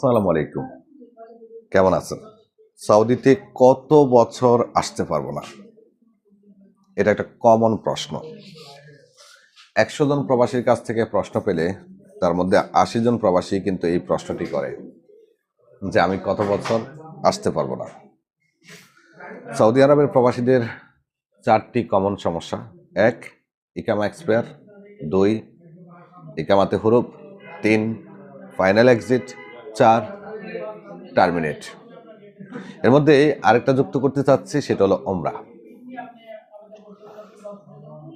আসসালামু আলাইকুম। কেমন আছেন? সৌদিতে কত বছর আসতে পারবো না? এটা একটা কমন প্রশ্ন। ১০০ জন প্রবাসীর কাছ থেকে প্রশ্ন পেলে তার মধ্যে ৮০ জন প্রবাসী কিন্তু এই প্রশ্নটি করে যে আমি কত বছর আসতে পারবো না। সৌদি আরবের প্রবাসীদের ৪টি কমন সমস্যা। ১. ইকামা এক্সপায়ার। ২. ইকামাতে হুরুপ। ৩. Final exit. ৪. টার্মিনেট। এর মধ্যে আরেকটা যুক্ত করতে চাচ্ছি, সেটা হলো ওমরা।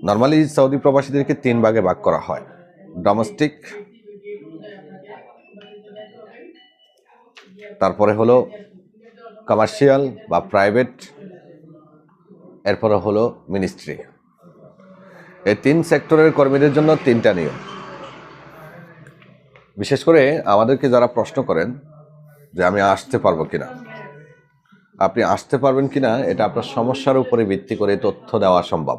নর্মালি সৌদি প্রবাসীদেরকে ৩ ভাগে ভাগ করা হয়: ডোমেস্টিক, তারপরে হলো কমার্শিয়াল বা প্রাইভেট, এরপরে হলো মিনিস্ট্রি। এই ৩ সেক্টরের কর্মীদের জন্য ৩টা নিয়ম। বিশেষ করে আমাদেরকে যারা প্রশ্ন করেন যে আমি আসতে পারবো কিনা, আপনি আসতে পারবেন কিনা এটা আপনার সমস্যার উপরে ভিত্তি করে তথ্য দেওয়া সম্ভব।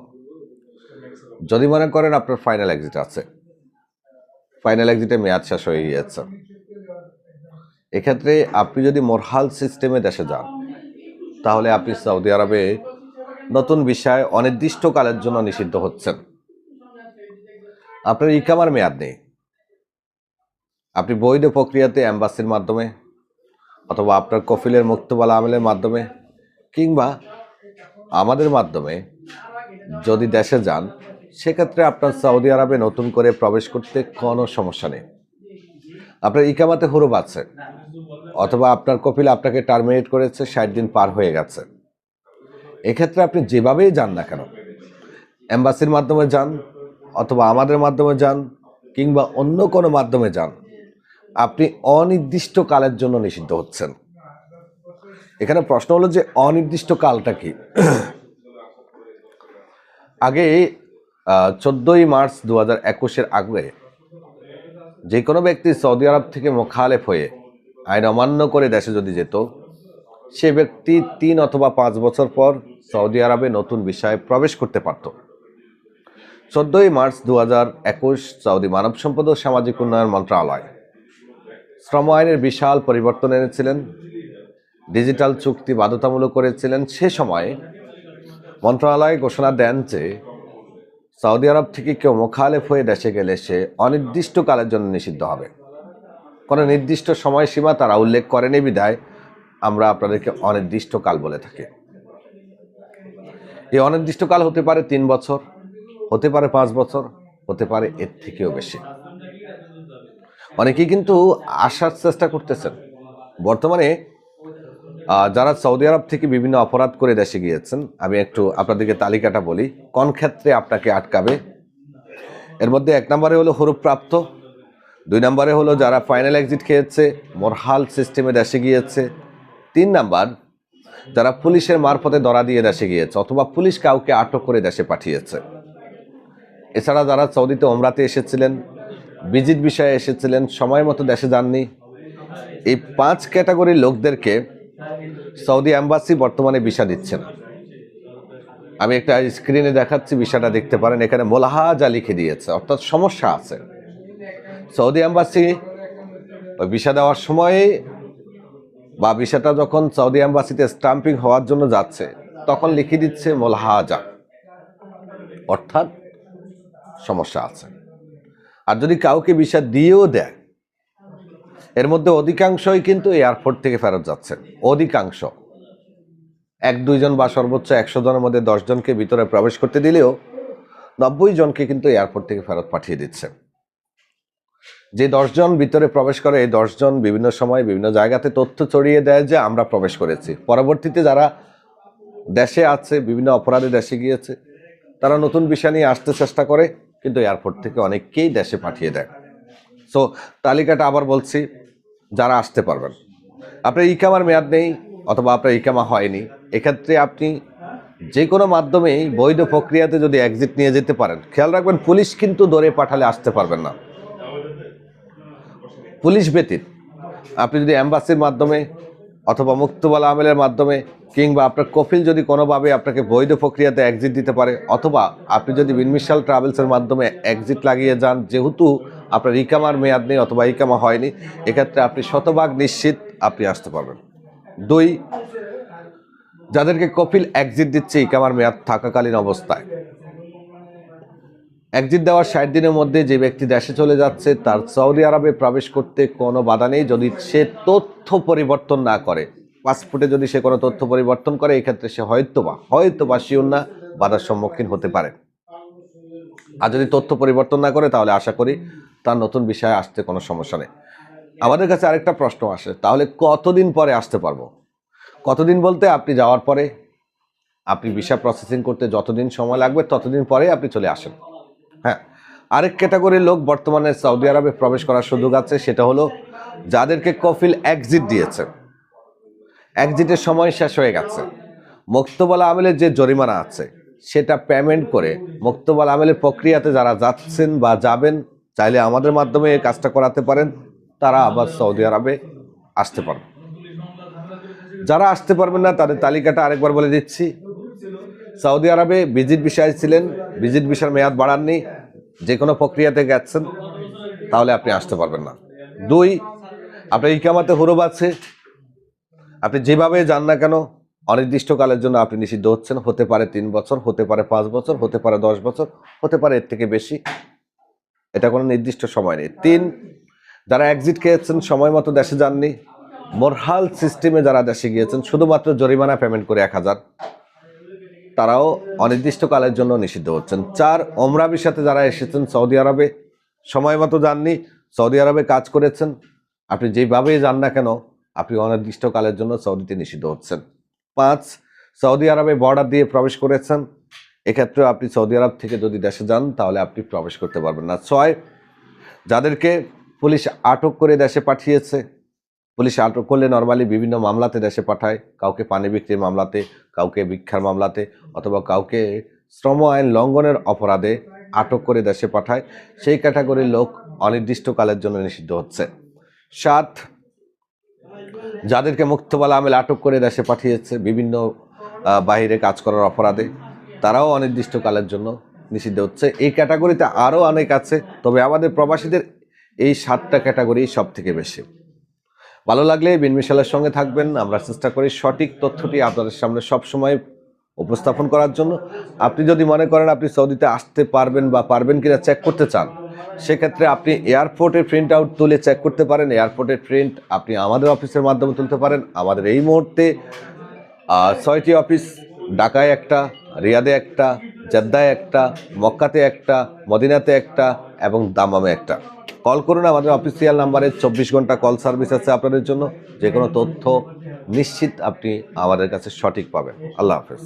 যদি মনে করেন আপনার ফাইনাল এক্সিট আছে, ফাইনাল এক্সিটে মেয়াদ শেষ হয়ে গিয়েছে, এক্ষেত্রে আপনি যদি মোরহাল সিস্টেমে দেশে যান, তাহলে আপনি সৌদি আরবে নতুন বিষয় অনির্দিষ্টকালের জন্য নিষিদ্ধ হচ্ছেন। আপনার ইকামার মেয়াদ নেই। আপনি বৈধ প্রক্রিয়াতে এম্বাসির মাধ্যমে অথবা আপনার কফিলের মুক্তবালা আমেলের মাধ্যমে কিংবা আমাদের মাধ্যমে যদি দেশে যান, সেক্ষেত্রে আপনার সৌদি আরবে নতুন করে প্রবেশ করতে কোনো সমস্যা নেই। আপনার ইকামাতে হুরুপ আছে অথবা আপনার কফিল আপনাকে টার্মিনেট করেছে, ৬০ দিন পার হয়ে গেছে, এক্ষেত্রে আপনি যেভাবেই যান না কেন, এম্বাসির মাধ্যমে যান অথবা আমাদের মাধ্যমে যান কিংবা অন্য কোনো মাধ্যমে যান, আপনি অনির্দিষ্টকালের জন্য নিষিদ্ধ হচ্ছেন। এখানে প্রশ্ন হলো যে অনির্দিষ্ট কালটা কি? আগে ১৪ই মার্চ ২০২১-এর আগে যে কোনো ব্যক্তি সৌদি আরব থেকে মোখালেফ হয়ে আইন অমান্য করে দেশে যদি যেত, সে ব্যক্তি ৩ অথবা ৫ বছর পর সৌদি আরবে নতুন বিষয়ে প্রবেশ করতে পারত। ১৪ই মার্চ ২০২১ সৌদি মানব সম্পদ ও সামাজিক উন্নয়ন মন্ত্রণালয় শ্রম আইনের বিশাল পরিবর্তন এনেছিলেন, ডিজিটাল চুক্তি বাধ্যতামূলক করেছিলেন। সে সময় মন্ত্রণালয় ঘোষণা দেন যে সৌদি আরব থেকে কেউ মোখালেফ হয়ে দেশে গেলে সে অনির্দিষ্টকালের জন্য নিষিদ্ধ হবে। কোনো নির্দিষ্ট সময়সীমা তারা উল্লেখ করেনি বিধায় আমরা আপনাদেরকে অনির্দিষ্টকাল বলে থাকি। এই অনির্দিষ্টকাল হতে পারে ৩ বছর, হতে পারে ৫ বছর, হতে পারে এর থেকেও বেশি। অনেকেই কিন্তু আসার চেষ্টা করতেছেন। বর্তমানে যারা সৌদি আরব থেকে বিভিন্ন অপরাধ করে দেশে গিয়েছেন, আমি একটু আপনাদেরকে তালিকাটা বলি কোন ক্ষেত্রে আপনাকে আটকাবে। এর মধ্যে ১ নম্বরে হলো হুরুপ্রাপ্ত, ২ নম্বরে হলো যারা ফাইনাল এক্সিট খেয়েছে, মোরহাল সিস্টেমে দেশে গিয়েছে, ৩ নাম্বার যারা পুলিশের মারফতে ধরা দিয়ে দেশে গিয়েছে অথবা পুলিশ কাউকে আটক করে দেশে পাঠিয়েছে। এছাড়া যারা সৌদিতে ওমরাতে এসেছিলেন, ভিজিট বিষয়ে এসেছিলেন, সময় মতো দেশে যাননি, এই ৫ ক্যাটাগরির লোকদেরকে সৌদি এম্বাসি বর্তমানে ভিসা দিচ্ছে না। আমি একটা স্ক্রিনে দেখাচ্ছি, ভিসাটা দেখতে পারেন, এখানে মোলাহাজা লিখে দিয়েছে, অর্থাৎ সমস্যা আছে। সৌদি এম্বাসি ওই ভিসা দেওয়ার সময়ে বা ভিসাটা যখন সৌদি এম্বাসিতে স্টাম্পিং হওয়ার জন্য যাচ্ছে, তখন লিখে দিচ্ছে মোলাহাজা, অর্থাৎ সমস্যা আছে। আর যদি কাউকে ভিসা দিয়েও দেয়, এর মধ্যে অধিকাংশই কিন্তু এয়ারপোর্ট থেকে ফেরত যাচ্ছে। অধিকাংশ ১-২ জন বা সর্বোচ্চ ১০০ জনের মধ্যে ১০ জনকে ভিতরে প্রবেশ করতে দিলেও ৯০ জনকে কিন্তু এয়ারপোর্ট থেকে ফেরত পাঠিয়ে দিচ্ছে। যে ১০ জন ভিতরে প্রবেশ করে, এই ১০ জন বিভিন্ন সময় বিভিন্ন জায়গাতে তথ্য ছড়িয়ে দেয় যে আমরা প্রবেশ করেছি। পরবর্তীতে যারা দেশে আছে, বিভিন্ন অপরাধে দেশে গিয়েছে, তারা নতুন বিষয় নিয়ে আসতে চেষ্টা করে, কিন্তু এয়ারপোর্ট থেকে অনেককেই দেশে পাঠিয়ে দেয়। সো তালিকাটা আবার বলছি, যারা আসতে পারবেন, আপনার ইকামার মেয়াদ নেই অথবা আপনার ইকামা হয়নি, এক্ষেত্রে আপনি যে কোনো মাধ্যমেই বৈধ প্রক্রিয়াতে যদি এক্সিট নিয়ে যেতে পারেন, খেয়াল রাখবেন পুলিশ কিন্তু ধরে পাঠালে আসতে পারবেন না। পুলিশ ব্যতীত আপনি যদি এম্বাসির মাধ্যমে অথবা মুক্তবালা আমেলের মাধ্যমে কিংবা আপনার কফিল যদি কোনোভাবে আপনাকে বৈধ প্রক্রিয়াতে এক্সিট দিতে পারে, অথবা আপনি যদি বিনমিশাল ট্রাভেলসের মাধ্যমে এক্সিট লাগিয়ে যান, যেহেতু আপনার ইকামার মেয়াদ নেই অথবা ইকামা হয়নি, এক্ষেত্রে আপনি শতভাগ নিশ্চিত আপনি আসতে পারবেন। 2, যাদেরকে কফিল এক্সিট দিচ্ছে ইকামার মেয়াদ থাকাকালীন অবস্থায়, এক্সিট দেওয়ার 60 দিনের মধ্যে যে ব্যক্তি দেশে চলে যাচ্ছে তার সৌদি আরবে প্রবেশ করতে কোনো বাধা নেই, যদি সে তথ্য পরিবর্তন না করে। পাসপোর্টে যদি সে কোনো তথ্য পরিবর্তন করে, এক্ষেত্রে সে হয়তোবা শিওর না, বাধার সম্মুখীন হতে পারে। আর যদি তথ্য পরিবর্তন না করে, তাহলে আশা করি তার নতুন বিষয়ে আসতে কোনো সমস্যা নেই। আমাদের কাছে আরেকটা প্রশ্ন আসে, তাহলে কতদিন পরে আসতে পারবো? কতদিন বলতে, আপনি যাওয়ার পরে আপনি ভিসা প্রসেসিং করতে যতদিন সময় লাগবে ততদিন পরে আপনি চলে আসেন। হ্যাঁ, আরেক ক্যাটাগরির লোক বর্তমানে সৌদি আরবে প্রবেশ করার সুযোগ আছে, সেটা হলো যাদেরকে কফিল এক্সিট দিয়েছে, এক্সিটের সময় শেষ হয়ে গেছে, মুক্তবাল আমেলের যে জরিমানা আছে সেটা পেমেন্ট করে মুক্তবাল আমেলের প্রক্রিয়াতে যারা যাচ্ছেন বা যাবেন, চাইলে আমাদের মাধ্যমে এই কাজটা করাতে পারেন, তারা আবার সৌদি আরবে আসতে পারবেন। যারা আসতে পারবেন না তাদের তালিকাটা আরেকবার বলে দিচ্ছি। সৌদি আরবে ভিজিট ভিসায় ছিলেন, ভিজিট ভিসার মেয়াদ বাড়াননি, যে কোনো প্রক্রিয়াতে গেছেন, তাহলে আপনি আসতে পারবেন না। 2, আপনার ইকামাতে হুরুব আছে, আপনি যেভাবে যান না কেন অনির্দিষ্টকালের জন্য আপনি নিষিদ্ধ হচ্ছেন। হতে পারে 3 বছর, হতে পারে 5 বছর, হতে পারে 10 বছর, হতে পারে এর থেকে বেশি, এটা কোনো নির্দিষ্ট সময় নেই। 3, যারা এক্সিট খেয়েছেন, সময় মতো দেশে যাননি, মোরহাল সিস্টেমে যারা দেশে গিয়েছেন শুধুমাত্র জরিমানা পেমেন্ট করে 1000, তারাও অনির্দিষ্টকালের জন্য নিষিদ্ধ হচ্ছেন। 4, ওমরা ভিসাতে যারা এসেছেন সৌদি আরবে, সময় মতো যাননি, সৌদি আরবে কাজ করেছেন, আপনি যেভাবেই যান না কেন আপনি অনির্দিষ্টকালের জন্য সৌদিতে নিষিদ্ধ হচ্ছেন। 5, সৌদি আরবে বর্ডার দিয়ে প্রবেশ করেছেন, এক্ষেত্রে আপনি সৌদি আরব থেকে যদি দেশে যান তাহলে আপনি প্রবেশ করতে পারবেন না। 6, যাদেরকে পুলিশ আটক করে দেশে পাঠিয়েছে, পুলিশ আটক করলে নর্মালি বিভিন্ন মামলাতে দেশে পাঠায়, কাউকে পানি বিক্রির মামলাতে, কাউকে ভিক্ষার মামলাতে, অথবা কাউকে শ্রম আইন লঙ্ঘনের অপরাধে আটক করে দেশে পাঠায়, সেই ক্যাটাগরির লোক অনির্দিষ্টকালের জন্য নিষিদ্ধ হচ্ছে। 7, যাদেরকে মুক্তবাল আমেল আটক করে দেশে পাঠিয়েছে বিভিন্ন বাহিরে কাজ করার অপরাধে, তারাও অনির্দিষ্টকালের জন্য নিষিদ্ধ হচ্ছে। এই ক্যাটাগরিতে আরও অনেক আছে, তবে আমাদের প্রবাসীদের এই 7টা ক্যাটাগরি সব থেকে বেশি। ভালো লাগলে বিনমিশালের সঙ্গে থাকবেন, আমরা চেষ্টা করি সঠিক তথ্যটি আপনাদের সামনে সবসময় উপস্থাপন করার জন্য। আপনি যদি মনে করেন আপনি সৌদিতে আসতে পারবেন বা পারবেন কিনা চেক করতে চান, সেক্ষেত্রে আপনি এয়ারপোর্টের প্রিন্ট আউট তুলে চেক করতে পারেন। এয়ারপোর্টের প্রিন্ট আপনি আমাদের অফিসের মাধ্যমে তুলতে পারেন। আমাদের এই মুহূর্তে 6টি অফিস, ঢাকায় একটা, রিয়াদে একটা, জেদ্দায় একটা, মক্কাতে একটা, মদিনাতে একটা এবং দামামে একটা। কল করুন, আমাদের অফিসিয়াল নাম্বারে 24 ঘন্টা কল সার্ভিস আছে আপনাদের জন্য। যে কোনো তথ্য নিশ্চিত আপনি আমাদের কাছে সঠিক পাবেন। আল্লাহ হাফেজ।